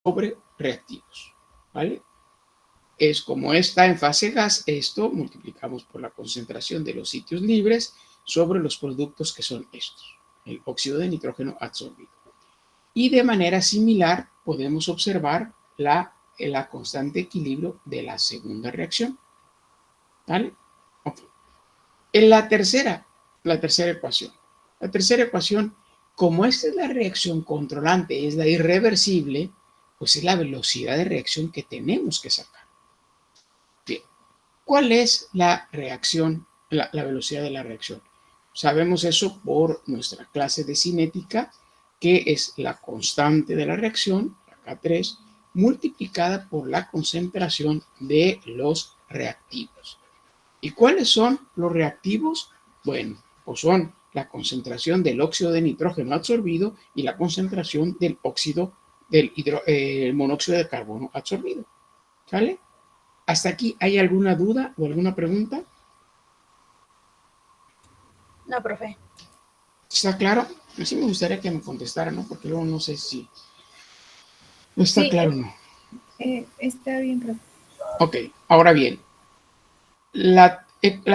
sobre reactivos, ¿vale? Es como está en fase gas, esto multiplicamos por la concentración de los sitios libres sobre los productos que son estos, el óxido de nitrógeno absorbido. Y de manera similar podemos observar la constante equilibrio de la segunda reacción, ¿vale? Okay. En la tercera ecuación. La tercera ecuación, como esta es la reacción controlante, es la irreversible, pues es la velocidad de reacción que tenemos que sacar. Bien, ¿cuál es la reacción, la velocidad de la reacción? Sabemos eso por nuestra clase de cinética, que es la constante de la reacción, la K3, multiplicada por la concentración de los reactivos. ¿Y cuáles son los reactivos? Bueno, pues son la concentración del óxido de nitrógeno absorbido y la concentración del óxido del monóxido de carbono absorbido. ¿Sale? ¿Hasta aquí hay alguna duda o alguna pregunta? No, profe. ¿Está claro? Sí me gustaría que me contestara, ¿no? Porque luego no sé si no está Sí, claro o no. está bien, profe. Ok, ahora bien, la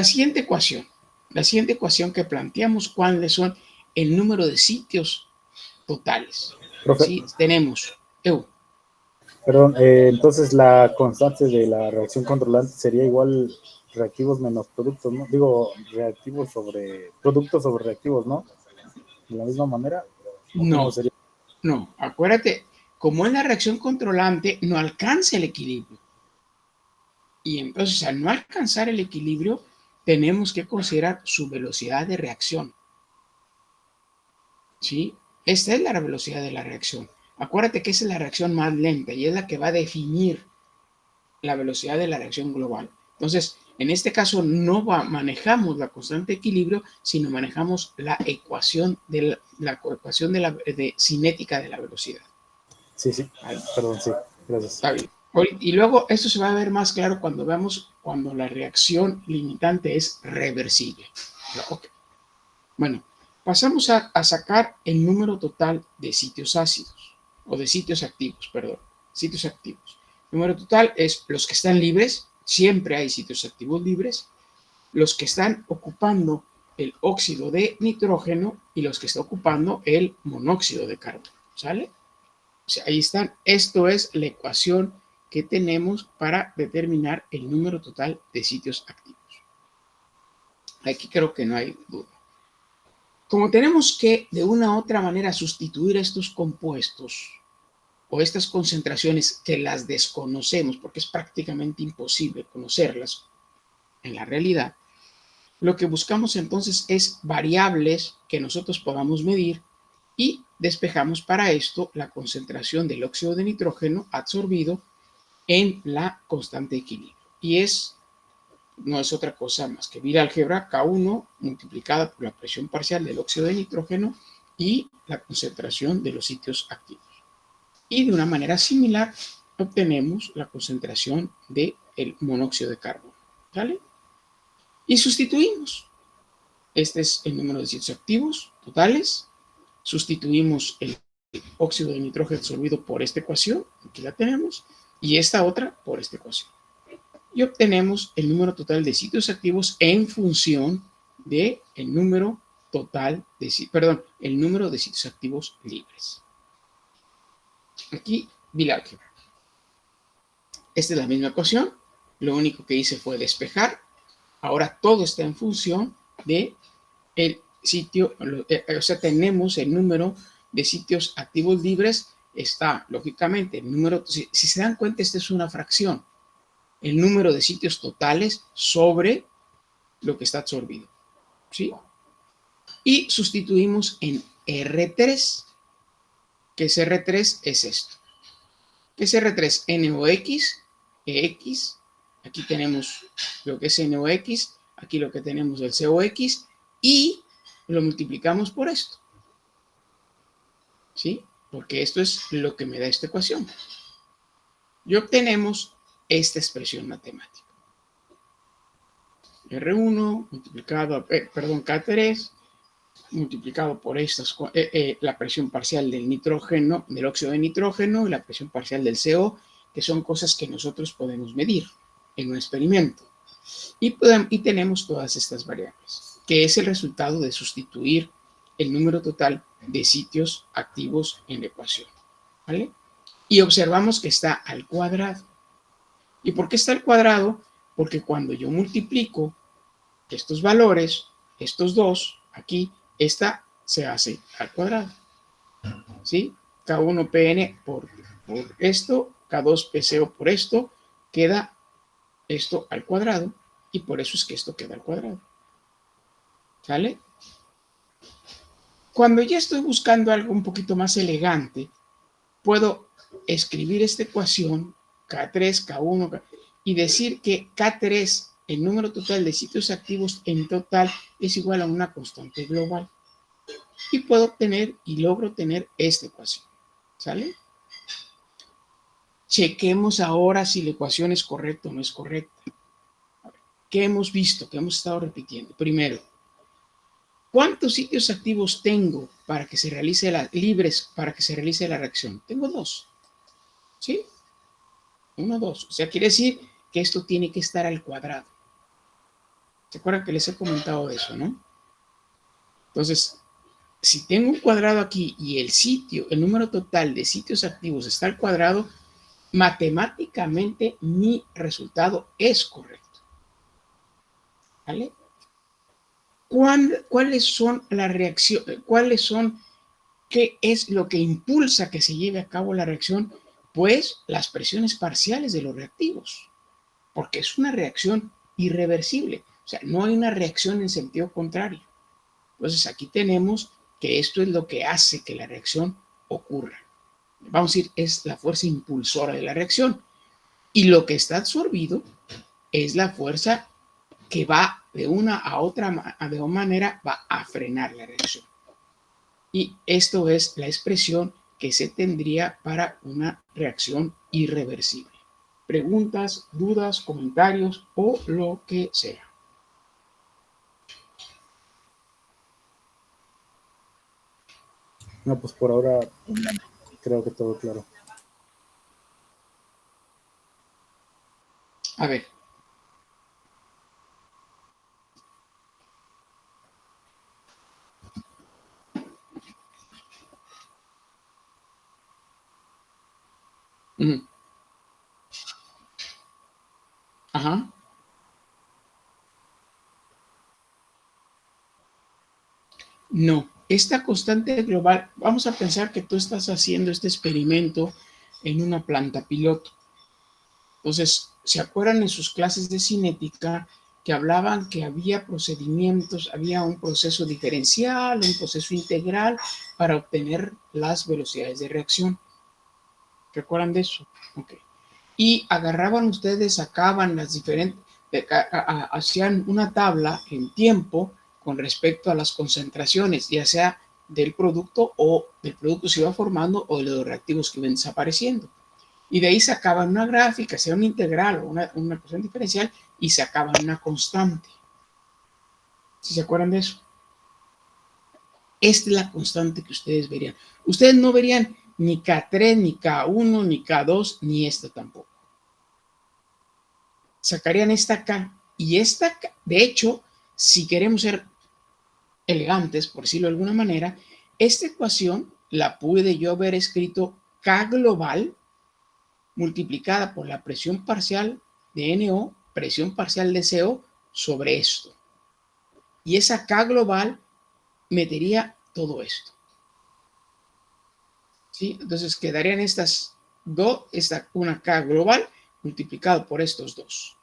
siguiente ecuación que planteamos, ¿cuáles son el número de sitios totales? Profe, ¿Sí? Tenemos, perdón, entonces la constante de la reacción controlante sería igual reactivos menos productos, ¿no? Digo, reactivos sobre productos sobre reactivos, ¿no? De la misma manera. ¿O cómo no, sería? no, acuérdate, como en la reacción controlante no alcanza el equilibrio. Y entonces al no alcanzar el equilibrio, tenemos que considerar su velocidad de reacción. ¿Sí? Esta es la velocidad de la reacción. Acuérdate que esa es la reacción más lenta y es la que va a definir la velocidad de la reacción global. Entonces, en este caso no manejamos la constante de equilibrio, sino manejamos la ecuación de la ecuación de cinética de la velocidad. Sí, sí, ¿Vale? perdón, sí, gracias. Está bien. Y luego esto se va a ver más claro cuando veamos cuando la reacción limitante es reversible. Okay. Bueno, pasamos a sacar el número total de sitios ácidos, o de sitios activos, perdón, sitios activos. El número total es los que están libres, siempre hay sitios activos libres, los que están ocupando el óxido de nitrógeno y los que están ocupando el monóxido de carbono, ¿sale? O sea, ahí están. Esto es la ecuación que tenemos para determinar el número total de sitios activos. Aquí creo que no hay duda. Como tenemos que de una u otra manera sustituir estos compuestos o estas concentraciones que las desconocemos porque es prácticamente imposible conocerlas en la realidad, lo que buscamos entonces es variables que nosotros podamos medir y despejamos para esto la concentración del óxido de nitrógeno absorbido en la constante de equilibrio. Y no es otra cosa más que vir álgebra K1 multiplicada por la presión parcial del óxido de nitrógeno y la concentración de los sitios activos. Y de una manera similar obtenemos la concentración del monóxido de carbono. ¿Vale? Y sustituimos. Este es el número de sitios activos totales. Sustituimos el óxido de nitrógeno absorbido por esta ecuación, aquí la tenemos, y esta otra por esta ecuación. Y obtenemos el número total de sitios activos en función del número total de, el número de sitios activos libres. Aquí vi la álgebra. Esta es la misma ecuación, lo único que hice fue despejar. Ahora todo está en función de el sitio, o sea, tenemos el número de sitios activos libres, está lógicamente el número, si se dan cuenta, esta es una fracción, el número de sitios totales sobre lo que está absorbido, ¿sí? Y sustituimos en R3, que es R3 es esto. ¿Qué es R3? NOx, EX, aquí tenemos lo que es NOx, aquí lo que tenemos el COX, y lo multiplicamos por esto, ¿sí? Porque esto es lo que me da esta ecuación. Y obtenemos esta expresión matemática. R1 multiplicado a, K3 multiplicado por la presión parcial del nitrógeno, del óxido de nitrógeno y la presión parcial del CO, que son cosas que nosotros podemos medir en un experimento. Y tenemos todas estas variables, que es el resultado de sustituir el número total de sitios activos en la ecuación, ¿vale? Y observamos que está al cuadrado. ¿Y por qué está al cuadrado? Porque cuando yo multiplico estos valores, estos dos, aquí, esta se hace al cuadrado, ¿sí? K1 PN por esto, K2 PCO por esto, queda esto al cuadrado, y por eso es que esto queda al cuadrado. ¿Sale? Cuando ya estoy buscando algo un poquito más elegante, puedo escribir esta ecuación, K3, K1, y decir que K3, el número total de sitios activos en total, es igual a una constante global. Y puedo obtener y logro tener esta ecuación. ¿Sale? Chequemos ahora si la ecuación es correcta o no es correcta. ¿Qué hemos visto? ¿Qué hemos estado repitiendo? Primero, ¿cuántos sitios activos tengo para que se realice libres para que se realice la reacción? Tengo 2. ¿Sí? 1, 2. O sea, quiere decir que esto tiene que estar al cuadrado. ¿Se acuerdan que les he comentado de eso, no? Entonces, si tengo un cuadrado aquí y el número total de sitios activos está al cuadrado, matemáticamente mi resultado es correcto. ¿Vale? ¿Cuáles son las reacciones? ¿Qué es lo que impulsa que se lleve a cabo la reacción? Pues las presiones parciales de los reactivos, porque es una reacción irreversible. O sea, no hay una reacción en sentido contrario. Entonces, aquí tenemos que esto es lo que hace que la reacción ocurra. Vamos a decir, es la fuerza impulsora de la reacción. Y lo que está absorbido es la fuerza que va de una a otra de una manera, va a frenar la reacción. Y esto es la expresión que se tendría para una reacción irreversible. Preguntas, dudas, comentarios o lo que sea. No, pues por ahora creo que todo claro. A ver. Ajá. No, esta constante global, vamos a pensar que tú estás haciendo este experimento en una planta piloto. Entonces, ¿se acuerdan en sus clases de cinética que hablaban que había procedimientos, había un proceso diferencial, un proceso integral para obtener las velocidades de reacción? ¿Recuerdan de eso? Ok. Y agarraban ustedes, sacaban las diferentes, hacían una tabla en tiempo con respecto a las concentraciones, ya sea del producto o del producto se iba formando o de los reactivos que iban desapareciendo. Y de ahí sacaban una gráfica, sea una integral o una ecuación diferencial, y sacaban una constante. ¿Sí se acuerdan de eso? Esta es la constante que ustedes verían. Ustedes no verían ni K3, ni K1, ni K2, ni esta tampoco. Sacarían esta K y esta K. De hecho, si queremos ser elegantes, por decirlo de alguna manera, esta ecuación la pude yo haber escrito K global multiplicada por la presión parcial de NO, presión parcial de CO sobre esto. Y esa K global metería todo esto. ¿Sí? Entonces quedarían estas dos, una K global multiplicado por estos dos.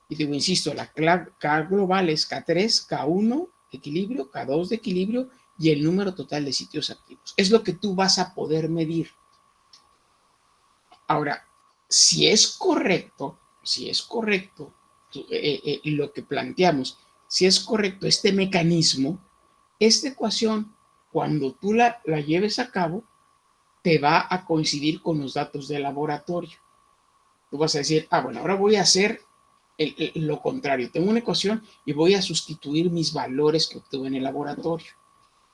Y digo, insisto, la K global es K3, K1 de equilibrio, K2 de equilibrio y el número total de sitios activos. Es lo que tú vas a poder medir. Ahora, si es correcto lo que planteamos, si es correcto este mecanismo, esta ecuación, cuando tú la lleves a cabo, te va a coincidir con los datos de laboratorio. Tú vas a decir, bueno, ahora voy a hacer lo contrario. Tengo una ecuación y voy a sustituir mis valores que obtuve en el laboratorio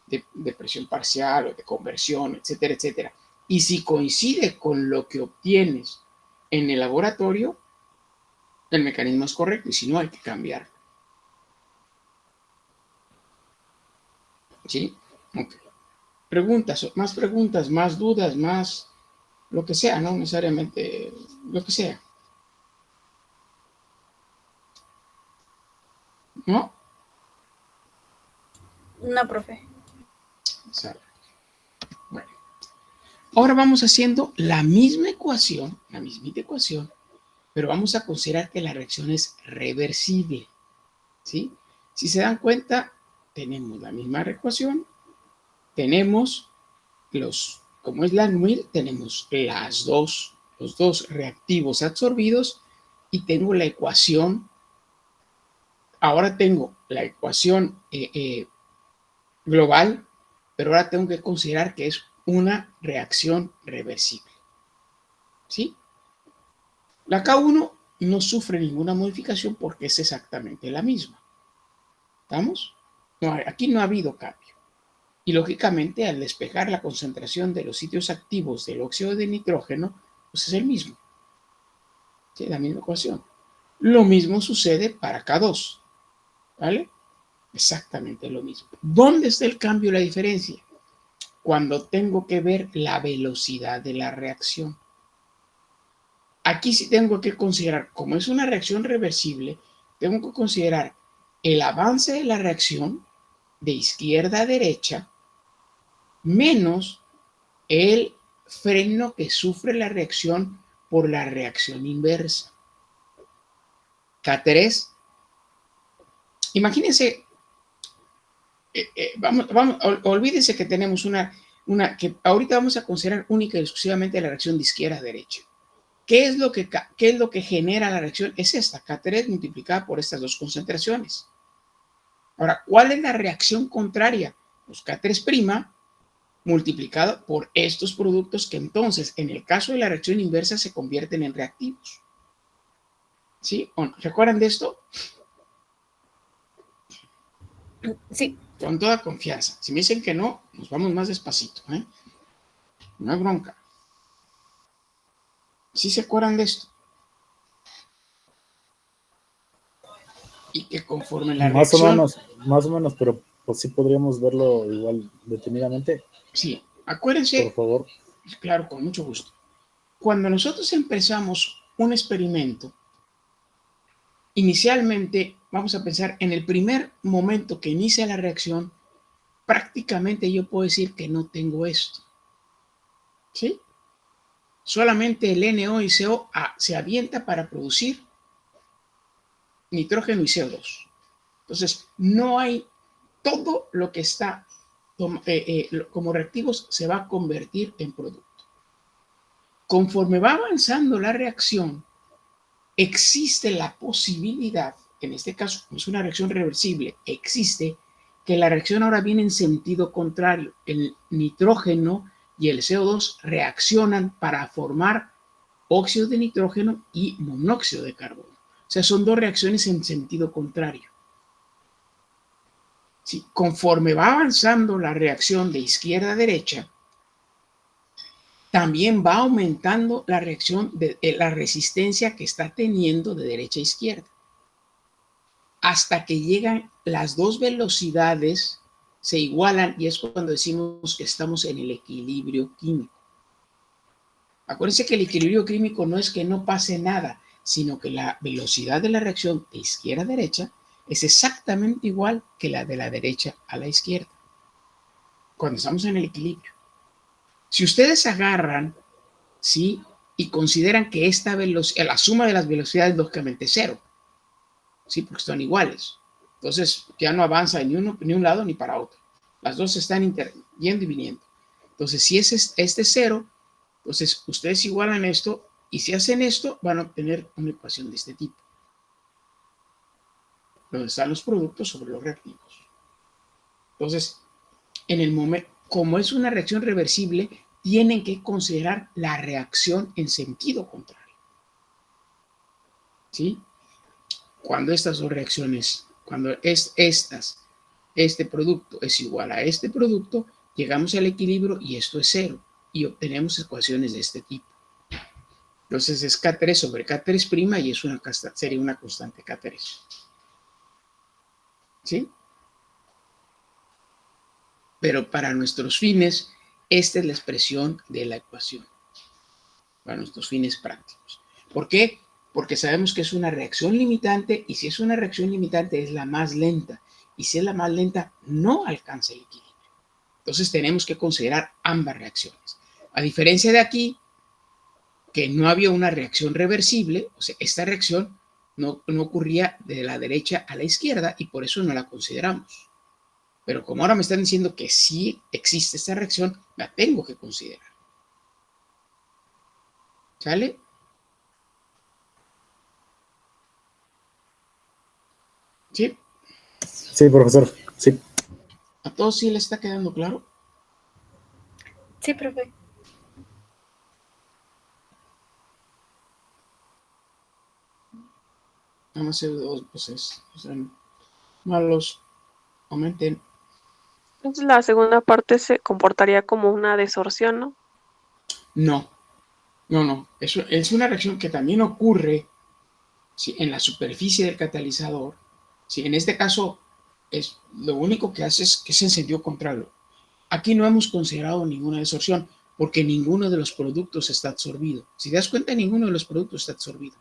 de presión parcial o de conversión, etcétera, etcétera. Y si coincide con lo que obtienes en el laboratorio, el mecanismo es correcto, y si no, hay que cambiarlo. ¿Sí? Ok. Preguntas, más dudas, más lo que sea, no necesariamente lo que sea. ¿No? No, profe. Bueno. Ahora vamos haciendo la misma ecuación, pero vamos a considerar que la reacción es reversible. ¿Sí? Si se dan cuenta, tenemos la misma ecuación, tenemos como es la NUIR, tenemos los dos reactivos absorbidos y tengo la ecuación. Ahora tengo la ecuación global, pero ahora tengo que considerar que es una reacción reversible. ¿Sí? La K1 no sufre ninguna modificación porque es exactamente la misma. ¿Estamos? No, aquí no ha habido cambio. Y lógicamente, al despejar la concentración de los sitios activos del óxido de nitrógeno, pues es el mismo. ¿Sí? La misma ecuación. Lo mismo sucede para K2. ¿Vale? Exactamente lo mismo. ¿Dónde está el cambio, la diferencia? Cuando tengo que ver la velocidad de la reacción. Aquí sí tengo que considerar, como es una reacción reversible, tengo que considerar el avance de la reacción de izquierda a derecha menos el freno que sufre la reacción por la reacción inversa. K3. Imagínense, olvídense que tenemos que ahorita vamos a considerar única y exclusivamente la reacción de izquierda a derecha. ¿Qué es lo que genera la reacción? Es esta, K3 multiplicada por estas dos concentraciones. Ahora, ¿cuál es la reacción contraria? Pues K3' multiplicado por estos productos que entonces, en el caso de la reacción inversa, se convierten en reactivos. ¿Sí? ¿Recuerdan de esto? Sí. Con toda confianza. Si me dicen que no, nos vamos más despacito. No hay bronca. ¿Sí se acuerdan de esto? Y que conforme la reacción... Más o menos, pero pues sí podríamos verlo igual detenidamente. Sí, acuérdense. Por favor. Claro, con mucho gusto. Cuando nosotros empezamos un experimento, inicialmente vamos a pensar en el primer momento que inicia la reacción, prácticamente yo puedo decir que no tengo esto. ¿Sí? Solamente el NO y CO se avienta para producir nitrógeno y CO2. Entonces, no hay todo lo que está como reactivos se va a convertir en producto. Conforme va avanzando la reacción, existe la posibilidad, en este caso, como es una reacción reversible, existe que la reacción ahora viene en sentido contrario. El nitrógeno y el CO2 reaccionan para formar óxido de nitrógeno y monóxido de carbono. O sea, son dos reacciones en sentido contrario. Sí, conforme va avanzando la reacción de izquierda a derecha, también va aumentando la reacción de la resistencia que está teniendo de derecha a izquierda. Hasta que llegan las dos velocidades, se igualan y es cuando decimos que estamos en el equilibrio químico. Acuérdense que el equilibrio químico no es que no pase nada, sino que la velocidad de la reacción de izquierda a derecha es exactamente igual que la de la derecha a la izquierda, cuando estamos en el equilibrio. Si ustedes agarran, ¿sí?, y consideran que esta velocidad, la suma de las velocidades es lógicamente cero, ¿sí?, porque son iguales. Entonces ya no avanza ni un lado ni para otro. Las dos están yendo y viniendo. Entonces, si este es cero, entonces ustedes igualan esto y si hacen esto van a obtener una ecuación de este tipo, donde están los productos sobre los reactivos. Entonces, en el momento, como es una reacción reversible, tienen que considerar la reacción en sentido contrario. ¿Sí? cuando estas dos reacciones, cuando este producto es igual a este producto, llegamos al equilibrio y esto es cero y obtenemos ecuaciones de este tipo. Entonces es K3 sobre K3' y sería una constante K3. ¿Sí? Pero para nuestros fines, esta es la expresión de la ecuación. Para nuestros fines prácticos. ¿Por qué? Porque sabemos que es una reacción limitante y si es una reacción limitante es la más lenta. Y si es la más lenta, no alcanza el equilibrio. Entonces tenemos que considerar ambas reacciones. A diferencia de aquí, que no había una reacción reversible, o sea, esta reacción no ocurría de la derecha a la izquierda y por eso no la consideramos. Pero como ahora me están diciendo que sí existe esta reacción, la tengo que considerar. ¿Sale? ¿Sí? Sí, profesor, sí. ¿A todos sí les está quedando claro? Sí, profe. Nada más dos veces. O sea, no los comenten. Entonces la segunda parte se comportaría como una desorción, ¿no? No. Eso es una reacción que también ocurre, ¿sí?, en la superficie del catalizador. ¿Sí? En este caso, lo único que hace es que es en sentido contrario. Aquí no hemos considerado ninguna desorción porque ninguno de los productos está absorbido. Si te das cuenta, ninguno de los productos está absorbido.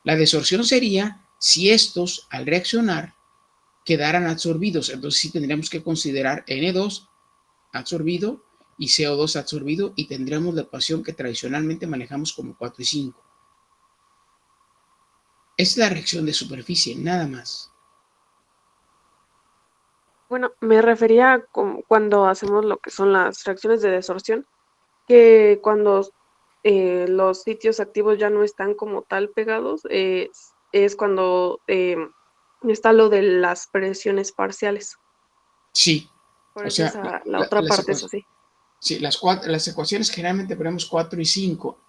La desorción sería si estos, al reaccionar, quedaran absorbidos. Entonces sí tendríamos que considerar N2 absorbido y CO2 absorbido y tendríamos la ecuación que tradicionalmente manejamos como 4 y 5. Es la reacción de superficie, nada más. Bueno, me refería a cuando hacemos lo que son las reacciones de desorción, que cuando los sitios activos ya no están como tal pegados, es cuando está lo de las presiones parciales. Sí. Por O eso sea, la otra parte es así. Sí, las ecuaciones generalmente ponemos 4 y 5.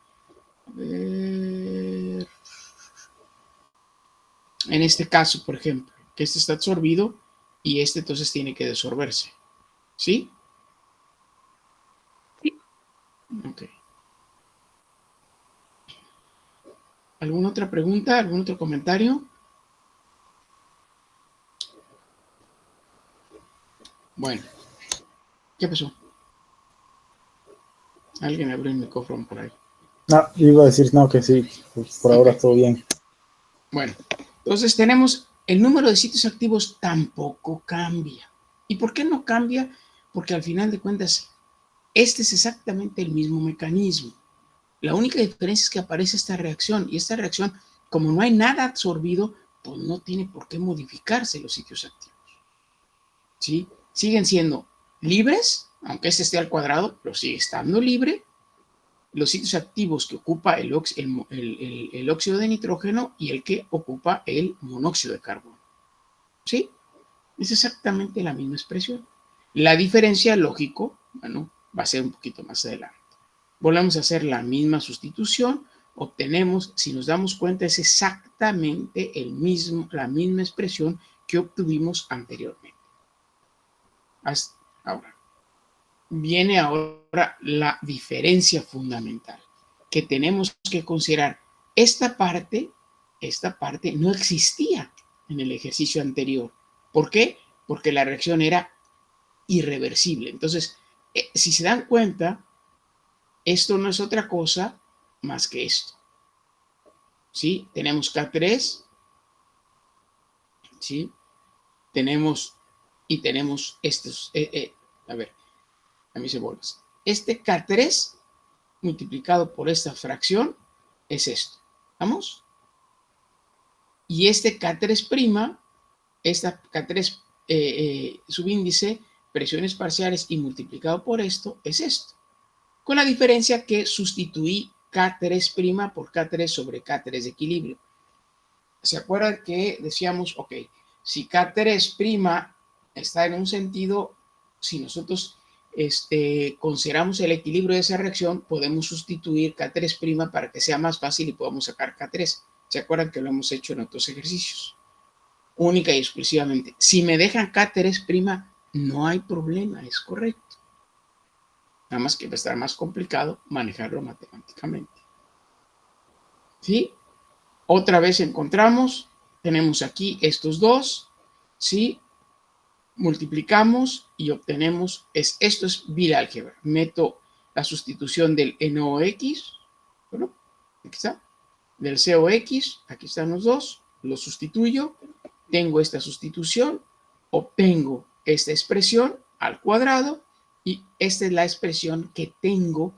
En este caso, por ejemplo, que este está absorbido y este entonces tiene que desorberse. ¿Sí? Sí. Ok. ¿Alguna otra pregunta? ¿Algún otro comentario? Bueno. ¿Qué pasó? Alguien abrió el micrófono por ahí. No, iba a decir no, que sí, por ahora todo bien. Bueno, entonces tenemos el número de sitios activos tampoco cambia. ¿Y por qué no cambia? Porque al final de cuentas, este es exactamente el mismo mecanismo. La única diferencia es que aparece esta reacción y esta reacción, como no hay nada absorbido, pues no tiene por qué modificarse los sitios activos. ¿Sí? Siguen siendo libres, aunque este esté al cuadrado, pero sigue estando libre. Los sitios activos que ocupa el óxido de nitrógeno y el que ocupa el monóxido de carbono. ¿Sí? Es exactamente la misma expresión. La diferencia, lógico, bueno, va a ser un poquito más adelante. Volvemos a hacer la misma sustitución, obtenemos, si nos damos cuenta, es exactamente la misma expresión que obtuvimos anteriormente. Hasta ahora. Viene ahora la diferencia fundamental, que tenemos que considerar. Esta parte no existía en el ejercicio anterior. ¿Por qué? Porque la reacción era irreversible. Entonces, si se dan cuenta, esto no es otra cosa más que esto. ¿Sí? Tenemos K3, ¿sí? Tenemos estos. A ver, a mí se vuelve. Este K3 multiplicado por esta fracción es esto. ¿Vamos? Y este K3', esta K3 subíndice, presiones parciales y multiplicado por esto es esto. Con la diferencia que sustituí K3' por K3 sobre K3 de equilibrio. ¿Se acuerdan que decíamos, ok, si K3' está en un sentido, si nosotros consideramos el equilibrio de esa reacción, podemos sustituir K3' para que sea más fácil y podamos sacar K3. ¿Se acuerdan que lo hemos hecho en otros ejercicios? Única y exclusivamente. Si me dejan K3', no hay problema, es correcto. Nada más que va a estar más complicado manejarlo matemáticamente. ¿Sí? Otra vez encontramos, tenemos aquí estos dos, ¿sí? Multiplicamos y obtenemos, esto es bilálgebra. Meto la sustitución del NOx, bueno, aquí está, del COX, aquí están los dos, lo sustituyo, tengo esta sustitución, obtengo esta expresión al cuadrado y esta es la expresión que tengo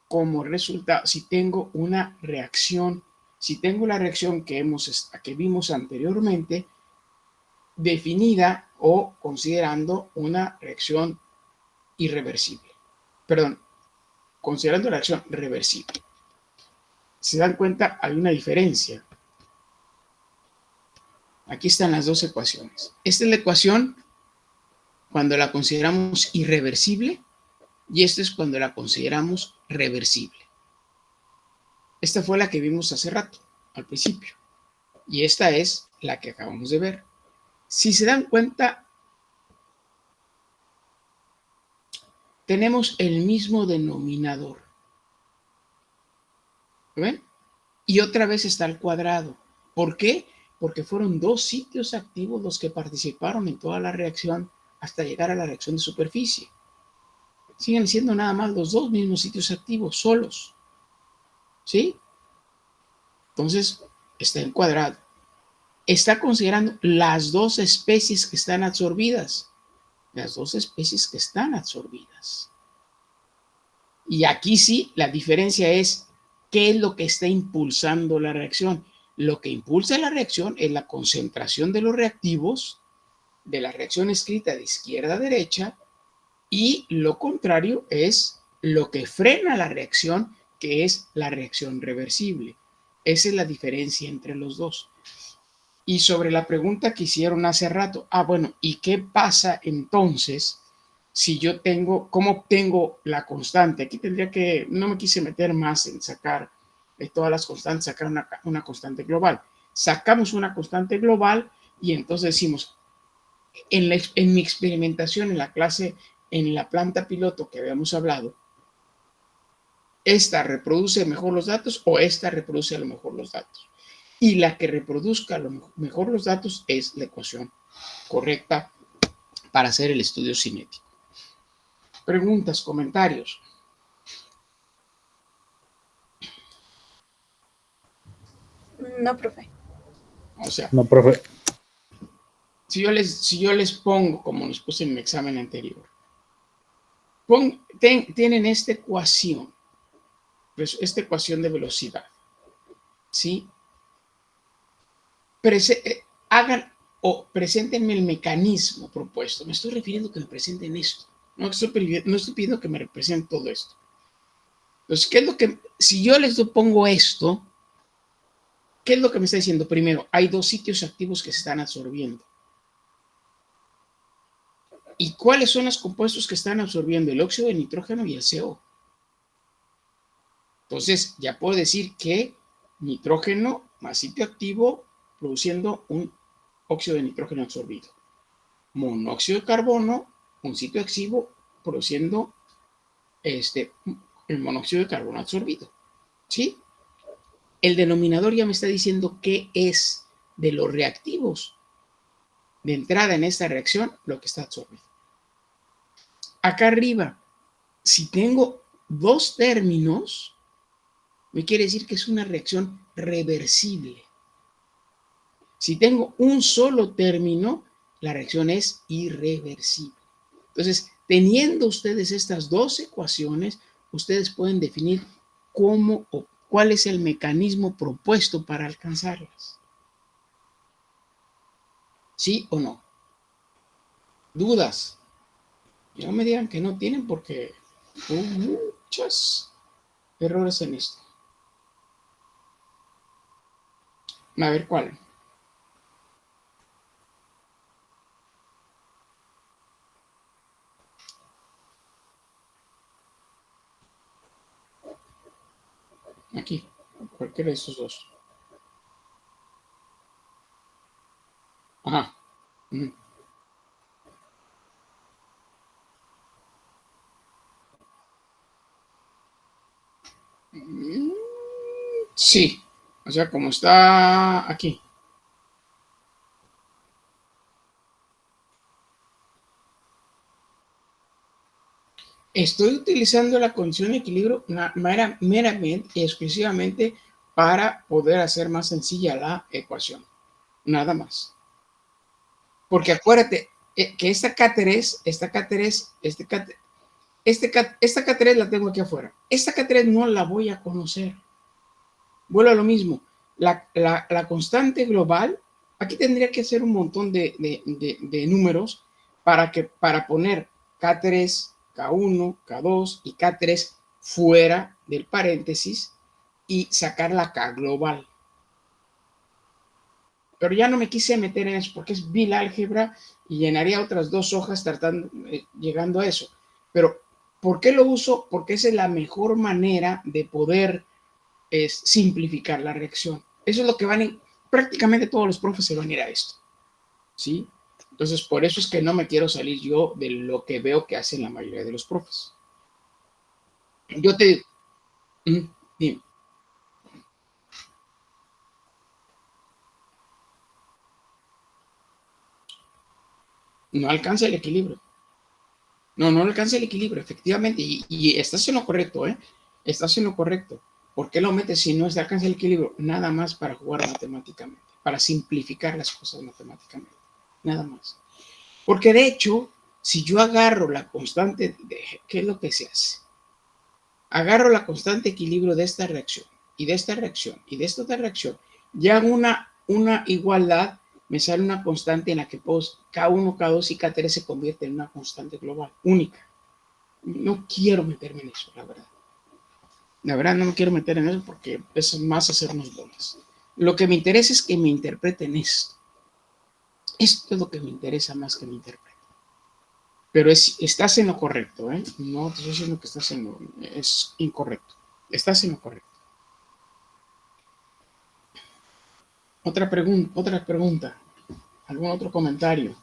como resultado. Si tengo una reacción, si tengo la reacción que vimos anteriormente, definida o considerando una reacción irreversible. Perdón, considerando la reacción reversible. ¿Se dan cuenta? Hay una diferencia. Aquí están las dos ecuaciones. Esta es la ecuación cuando la consideramos irreversible y esta es cuando la consideramos reversible. Esta fue la que vimos hace rato, al principio. Y esta es la que acabamos de ver. Si se dan cuenta, tenemos el mismo denominador. ¿Ven? Y otra vez está al cuadrado. ¿Por qué? Porque fueron dos sitios activos los que participaron en toda la reacción hasta llegar a la reacción de superficie. Siguen siendo nada más los dos mismos sitios activos, solos. ¿Sí? Entonces, está en cuadrado. Está considerando las dos especies que están absorbidas. Las dos especies que están absorbidas. Y aquí sí, la diferencia es qué es lo que está impulsando la reacción. Lo que impulsa la reacción es la concentración de los reactivos de la reacción escrita de izquierda a derecha y lo contrario es lo que frena la reacción, que es la reacción reversible. Esa es la diferencia entre los dos. Y sobre la pregunta que hicieron hace rato, bueno, ¿y qué pasa entonces si yo cómo obtengo la constante? Aquí tendría que, no me quise meter más en sacar de todas las constantes, sacar una constante global. Sacamos una constante global y entonces decimos, en mi experimentación en la clase, en la planta piloto que habíamos hablado, esta reproduce mejor los datos o esta reproduce a lo mejor los datos. Y la que reproduzca a lo mejor los datos es la ecuación correcta para hacer el estudio cinético. Preguntas, comentarios. No, profe. O sea, No, profe. Si yo les pongo, como les puse en mi examen anterior, tienen esta ecuación de velocidad, ¿sí? Hagan o preséntenme el mecanismo propuesto. Me estoy refiriendo a que me presenten esto. No estoy pidiendo que me representen todo esto. Entonces, si yo les pongo esto, ¿qué es lo que me está diciendo? Primero, hay dos sitios activos que se están absorbiendo. ¿Y cuáles son los compuestos que están absorbiendo? El óxido de nitrógeno y el CO. Entonces, ya puedo decir que nitrógeno más sitio activo produciendo un óxido de nitrógeno absorbido. Monóxido de carbono, un sitio activo produciendo el monóxido de carbono absorbido. ¿Sí? El denominador ya me está diciendo qué es de los reactivos de entrada en esta reacción lo que está absorbido. Acá arriba, si tengo dos términos, me quiere decir que es una reacción reversible. Si tengo un solo término, la reacción es irreversible. Entonces, teniendo ustedes estas dos ecuaciones, ustedes pueden definir cómo o cuál es el mecanismo propuesto para alcanzarlas. ¿Sí o no? ¿Dudas? Y no me digan que no tienen porque hubo muchos errores en esto. A ver cuál. Aquí, cualquiera de esos dos. Ajá. Ujú. Mm, sí, o sea, como está aquí. Estoy utilizando la condición de equilibrio meramente y exclusivamente para poder hacer más sencilla la ecuación. Nada más. Porque acuérdate que esta K3, esta K3 la tengo aquí afuera. Esta K3 no la voy a conocer. Vuelvo a lo mismo. La constante global, aquí tendría que hacer un montón de números para poner K3, K1, K2 y K3 fuera del paréntesis y sacar la K global. Pero ya no me quise meter en eso porque es bilálgebra y llenaría otras 2 hojas llegando a eso. Pero, ¿por qué lo uso? Porque esa es la mejor manera de poder simplificar la reacción. Eso es lo que prácticamente todos los profes se van a ir a esto, ¿sí? Entonces, por eso es que no me quiero salir yo de lo que veo que hacen la mayoría de los profes. Yo te... Dime. No alcanza el equilibrio. No alcanza el equilibrio, efectivamente. Y estás en lo correcto, ¿eh? Estás en lo correcto. ¿Por qué lo metes si no se alcanza el equilibrio? Nada más para jugar matemáticamente, para simplificar las cosas matemáticamente. Nada más. Porque de hecho, si yo agarro la constante, ¿qué es lo que se hace? Agarro la constante equilibrio de esta reacción y de esta reacción y de esta otra reacción, ya hago una igualdad, me sale una constante en la que K1, K2 y K3 se convierten en una constante global, única. No quiero meterme en eso, la verdad. La verdad no me quiero meter en eso porque es más hacernos bolas. Lo que me interesa es que me interpreten esto. Esto es lo que me interesa más que me interpreten. Pero estás en lo correcto, ¿eh? No te estoy diciendo que es incorrecto. Estás en lo correcto. Otra pregunta. ¿Algún otro comentario?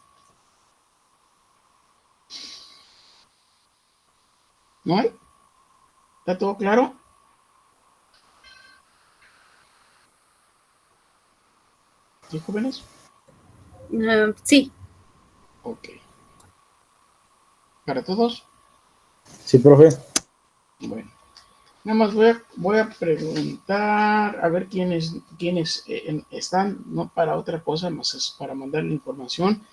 ¿No hay? ¿Está todo claro? ¿Sí, jóvenes? Sí. Ok. ¿Para todos? Sí, profe. Bueno. Nada más voy a preguntar a ver quiénes están, no para otra cosa, más es para mandarle información.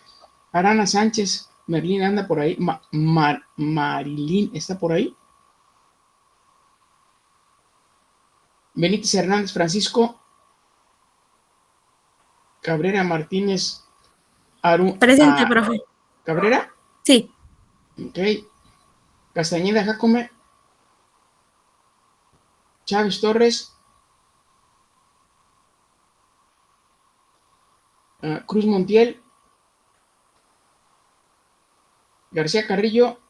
Arana Sánchez, Merlín anda por ahí. Marilyn está por ahí. Benítez Hernández Francisco. Cabrera Martínez Presente, profe. Cabrera. Sí. Ok. Castañeda Jacome. Chávez Torres. Cruz Montiel. García Carrillo.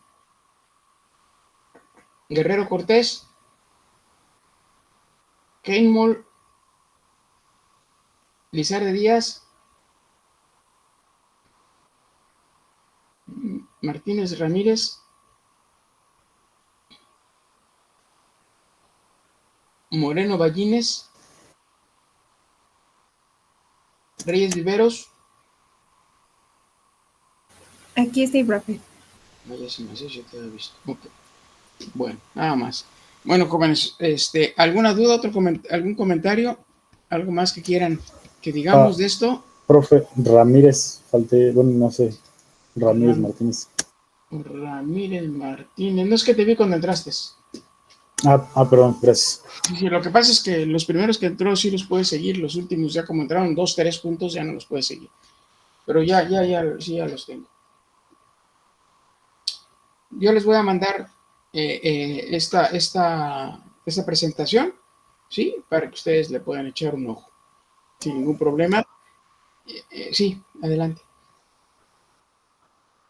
Guerrero Cortés. Keinmol. Lizarde Díaz. Martínez Ramírez. Moreno Ballines. Reyes Viveros. Aquí estoy, profe. Vaya, se me hace, yo te había visto. Okay. Bueno, nada más. Bueno, jóvenes, ¿alguna duda, algún comentario? ¿Algo más que quieran que digamos de esto? Profe Ramírez, falté, bueno, no sé, Ramírez Martínez. Ramírez Martínez. No es que te vi cuando entraste. Perdón, gracias. Sí, lo que pasa es que los primeros que entró sí los puedes seguir, los últimos ya como entraron 2, 3 puntos ya no los puedes seguir. Pero sí, ya los tengo. Yo les voy a mandar esta presentación, ¿sí? Para que ustedes le puedan echar un ojo. Sin ningún problema. Sí, adelante.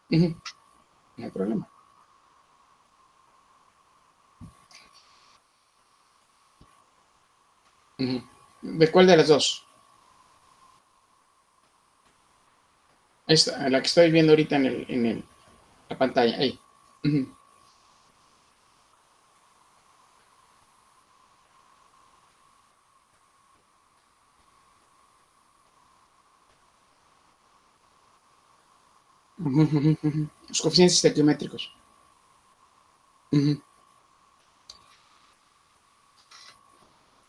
No hay problema. ¿De cuál de las dos? Esta, la que estoy viendo ahorita en la pantalla. Ahí. Uh-huh. Los coeficientes estequiométricos.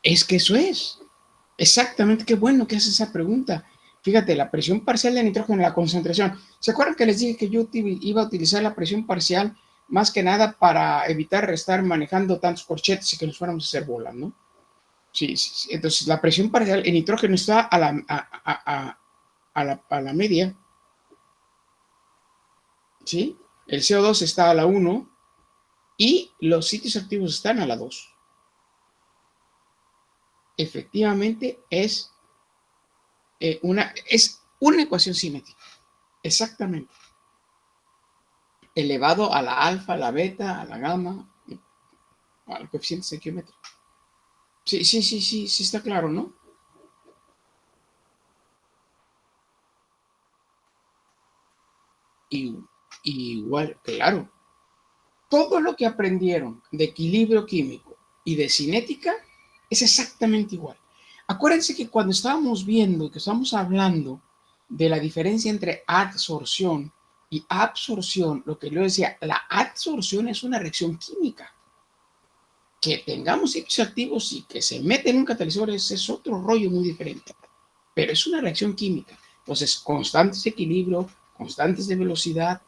Es que eso es. Exactamente, qué bueno que haces esa pregunta. Fíjate, la presión parcial de nitrógeno, la concentración. ¿Se acuerdan que les dije que yo iba a utilizar la presión parcial más que nada para evitar estar manejando tantos corchetes y que nos fuéramos a hacer bolas, ¿no? Sí, sí, sí. Entonces, la presión parcial, el nitrógeno está a la media. ¿Sí? El CO2 está a la 1 y los sitios activos están a la 2. Efectivamente, es una ecuación simétrica. Exactamente. Elevado a la alfa, a la beta, a la gamma, al coeficiente estequiométrico. Sí, está claro, ¿no? Igual, claro. Todo lo que aprendieron de equilibrio químico y de cinética es exactamente igual. Acuérdense que cuando estábamos viendo, que estamos hablando de la diferencia entre adsorción y absorción, lo que yo decía, la adsorción es una reacción química. Que tengamos sitios activos y que se meten en un catalizador es otro rollo muy diferente. Pero es una reacción química. Entonces, constantes de equilibrio, constantes de velocidad,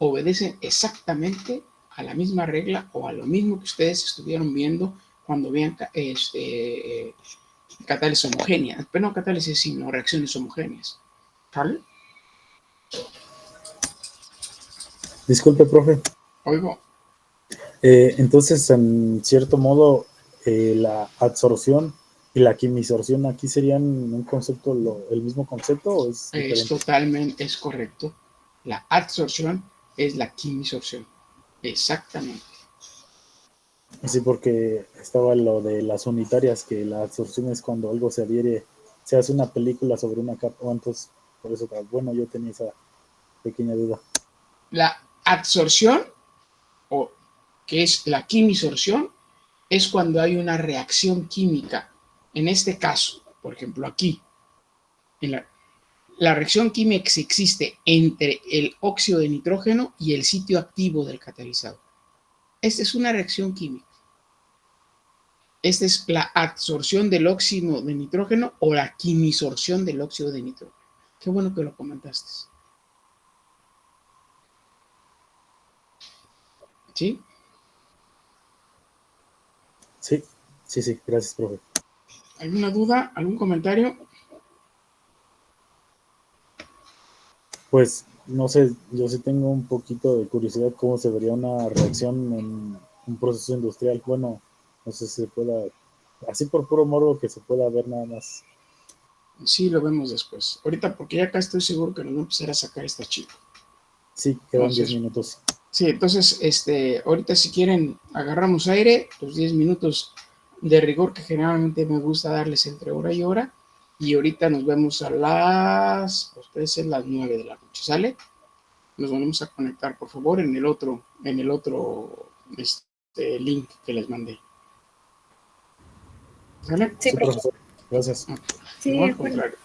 obedecen exactamente a la misma regla o a lo mismo que ustedes estuvieron viendo cuando vean catálisis homogéneas, pero no catálisis, sino reacciones homogéneas. ¿Vale? Disculpe, profe. Oigo. Entonces, en cierto modo, la adsorción y la quimisorción aquí serían un concepto, el mismo concepto, ¿o es diferente? Es totalmente, es correcto. La adsorción es la quimisorción. Exactamente. Sí, porque estaba lo de las unitarias, que la adsorción es cuando algo se adhiere, se hace una película sobre una capa, o entonces, por eso, bueno, yo tenía esa pequeña duda. La adsorción, o que es la quimisorción, es cuando hay una reacción química. En este caso, por ejemplo, aquí, en la reacción química existe entre el óxido de nitrógeno y el sitio activo del catalizador. Esta es una reacción química. Esta es la adsorción del óxido de nitrógeno o la quimisorción del óxido de nitrógeno. Qué bueno que lo comentaste. ¿Sí? Sí, gracias, profe. ¿Alguna duda? ¿Algún comentario? Pues, no sé, yo sí tengo un poquito de curiosidad cómo se vería una reacción en un proceso industrial. Bueno, no sé si se pueda, así por puro morbo que se pueda ver nada más. Sí, lo vemos después. Ahorita, porque ya acá estoy seguro que nos va a empezar a sacar esta chica. Sí, quedan 10 minutos. Sí, entonces, ahorita si quieren, agarramos aire, los 10 minutos de rigor que generalmente me gusta darles entre hora y hora. Y ahorita nos vemos a las 9 de la noche, ¿sale? Nos volvemos a conectar, por favor, en el otro link que les mandé. ¿Sale? Sí, profesor. Gracias. Sí, No, al contrario.